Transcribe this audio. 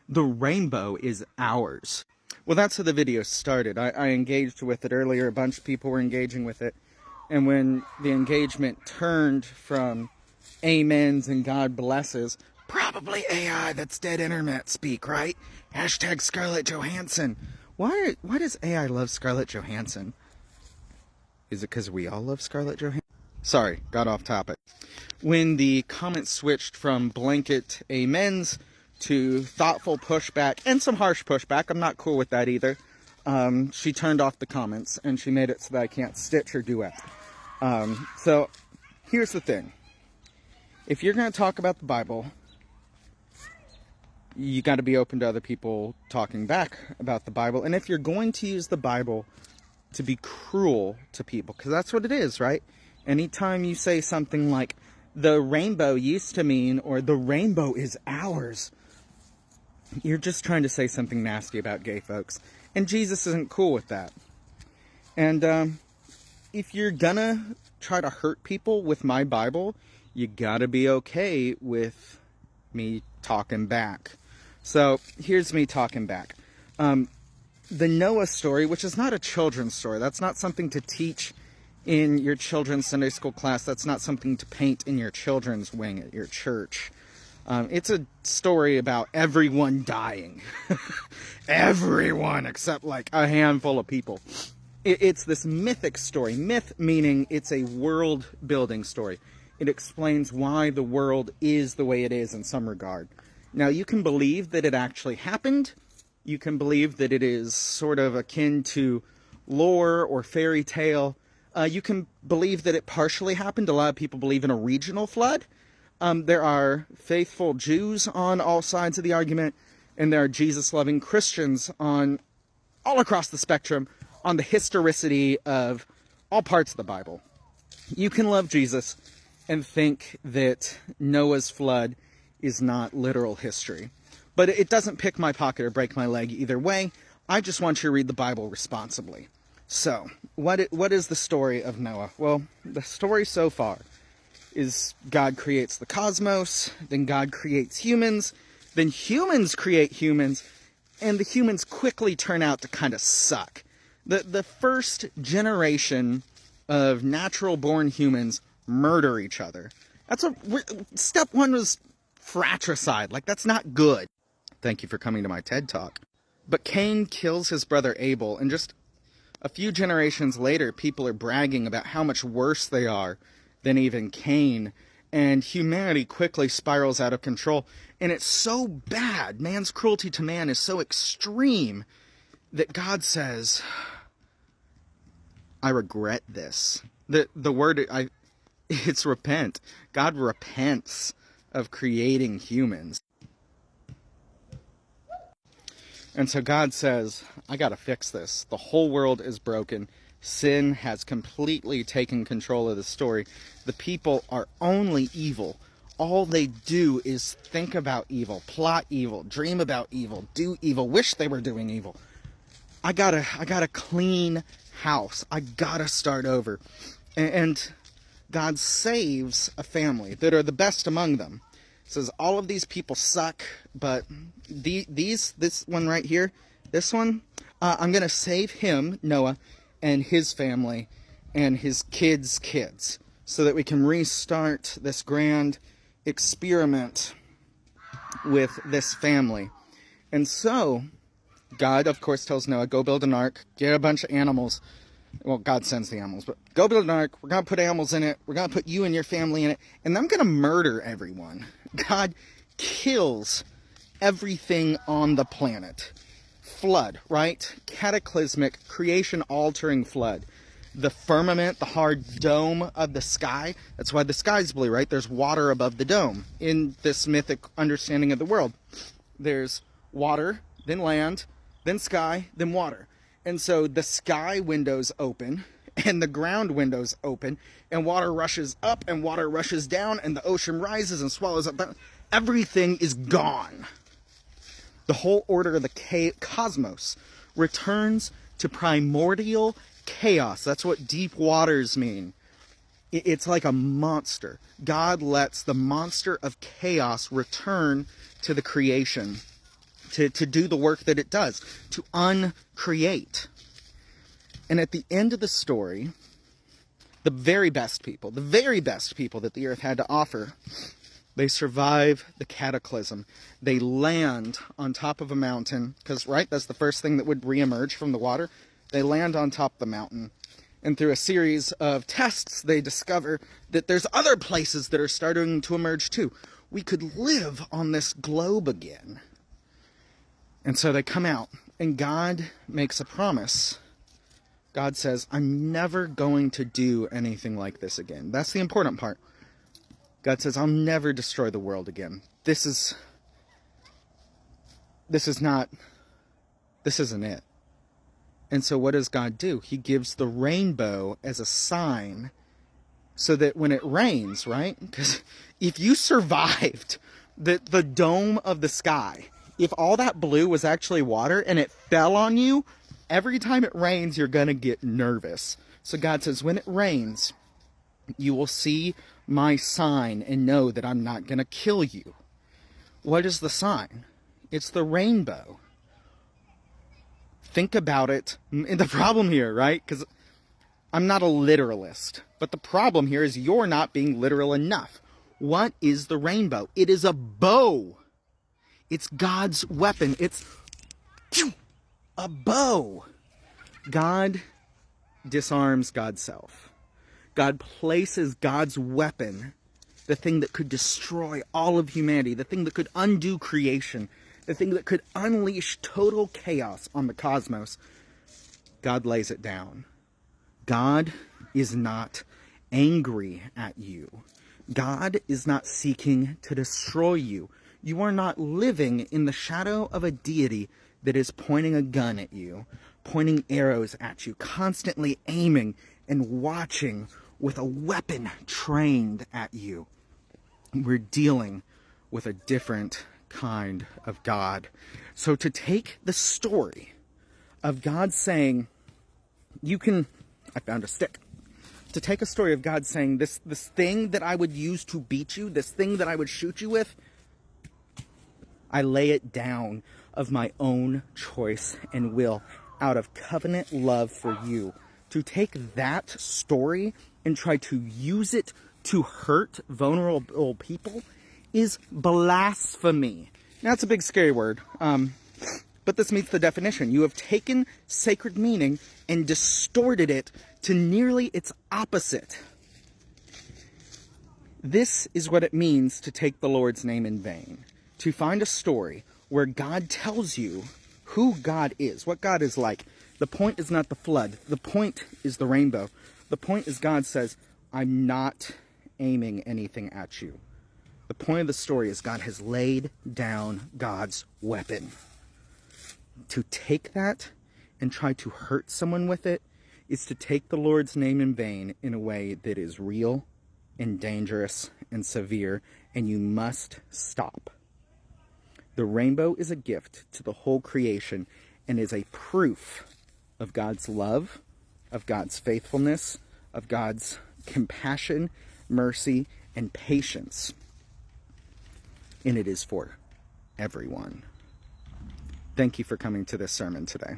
The rainbow is ours. Well, that's how the video started. I engaged with it earlier. A bunch of people were engaging with it. And when the engagement turned from amens and God blesses, probably AI, that's dead internet speak, right? Hashtag Scarlett Johansson. Why does AI love Scarlett Johansson? Is it because we all love Scarlett Johansson? Sorry, got off topic. When the comments switched from blanket amens to thoughtful pushback and some harsh pushback, I'm not cool with that either. She turned off the comments and she made it so that I can't stitch or duet. So here's the thing. If you're going to talk about the Bible, you got to be open to other people talking back about the Bible. And if you're going to use the Bible to be cruel to people, because that's what it is, right? Anytime you say something like, the rainbow used to mean, or the rainbow is ours, you're just trying to say something nasty about gay folks. And Jesus isn't cool with that. And if you're gonna try to hurt people with my Bible, you gotta be okay with me talking back. So here's me talking back. The Noah story, which is not a children's story, that's not something to teach in your children's Sunday school class, that's not something to paint in your children's wing at your church. It's a story about everyone dying. Everyone except like a handful of people. It's this mythic story. Myth meaning it's a world-building story. It explains why the world is the way it is in some regard. Now, you can believe that it actually happened. You can believe that it is sort of akin to lore or fairy tale. You can believe that it partially happened. A lot of people believe in a regional flood. There are faithful Jews on all sides of the argument, and there are Jesus-loving Christians on all across the spectrum on the historicity of all parts of the Bible. You can love Jesus and think that Noah's flood is not literal history. But it doesn't pick my pocket or break my leg either way. I just want you to read the Bible responsibly. So, what is the story of Noah? Well, the story so far is God creates the cosmos, then God creates humans, then humans create humans, and the humans quickly turn out to kind of suck. The first generation of natural-born humans murder each other. Step one was fratricide. Like, that's not good. Thank you for coming to my TED Talk. But Cain kills his brother Abel, and just a few generations later, people are bragging about how much worse they are than even Cain, and humanity quickly spirals out of control. And it's so bad, man's cruelty to man is so extreme, that God says, I regret this. The word, it's repent. God repents of creating humans. And so God says, I gotta fix this. The whole world is broken. Sin has completely taken control of the story. The people are only evil. All they do is think about evil, plot evil, dream about evil, do evil, wish they were doing evil. I gotta clean house. I gotta start over. And God saves a family that are the best among them. Says all of these people suck, but this one right here, this one, I'm gonna save him, Noah, and his family and his kids' kids, so that we can restart this grand experiment with this family. And so God, of course, tells Noah, go build an ark, get a bunch of animals. Well, God sends the animals, but go build an ark. We're going to put animals in it. We're going to put you and your family in it. And I'm going to murder everyone. God kills everything on the planet. Flood, right? Cataclysmic, creation-altering flood. The firmament, the hard dome of the sky. That's why the sky's blue, right? There's water above the dome in this mythic understanding of the world. There's water, then land, then sky, then water. And so the sky windows open, and the ground windows open, and water rushes up, and water rushes down, and the ocean rises and swallows up. Everything is gone. The whole order of the cosmos returns to primordial chaos. That's what deep waters mean. It's like a monster. God lets the monster of chaos return to the creation, to do the work that it does, to uncreate. And at the end of the story, the very best people that the earth had to offer, they survive the cataclysm. They land on top of a mountain, because, right, that's the first thing that would reemerge from the water. They land on top of the mountain. And through a series of tests, they discover that there's other places that are starting to emerge too. We could live on this globe again. And so they come out, and God makes a promise. God says, I'm never going to do anything like this again. That's the important part. God says, I'll never destroy the world again. This isn't it. And so what does God do? He gives the rainbow as a sign so that when it rains, right? Because if you survived the dome of the sky, if all that blue was actually water and it fell on you, every time it rains, you're going to get nervous. So God says, when it rains, you will see my sign and know that I'm not going to kill you. What is the sign? It's the rainbow. Think about it. The problem here, right? Because I'm not a literalist, but the problem here is you're not being literal enough. What is the rainbow? It is a bow. It's God's weapon. It's a bow. God disarms God's self. God places God's weapon, the thing that could destroy all of humanity, the thing that could undo creation, the thing that could unleash total chaos on the cosmos. God lays it down. God is not angry at you. God is not seeking to destroy you. You are not living in the shadow of a deity that is pointing a gun at you, pointing arrows at you, constantly aiming and watching with a weapon trained at you. We're dealing with a different kind of God. So to take the story of God saying, I found a stick. To take a story of God saying, this thing that I would use to beat you, this thing that I would shoot you with, I lay it down of my own choice and will, out of covenant love for you. To take that story and try to use it to hurt vulnerable people is blasphemy. Now, it's a big, scary word, but this meets the definition. You have taken sacred meaning and distorted it to nearly its opposite. This is what it means to take the Lord's name in vain. To find a story where God tells you who God is, what God is like. The point is not the flood. The point is the rainbow. The point is God says, I'm not aiming anything at you. The point of the story is God has laid down God's weapon. To take that and try to hurt someone with it is to take the Lord's name in vain in a way that is real and dangerous and severe, and you must stop. The rainbow is a gift to the whole creation and is a proof of God's love, of God's faithfulness, of God's compassion, mercy, and patience. And it is for everyone. Thank you for coming to this sermon today.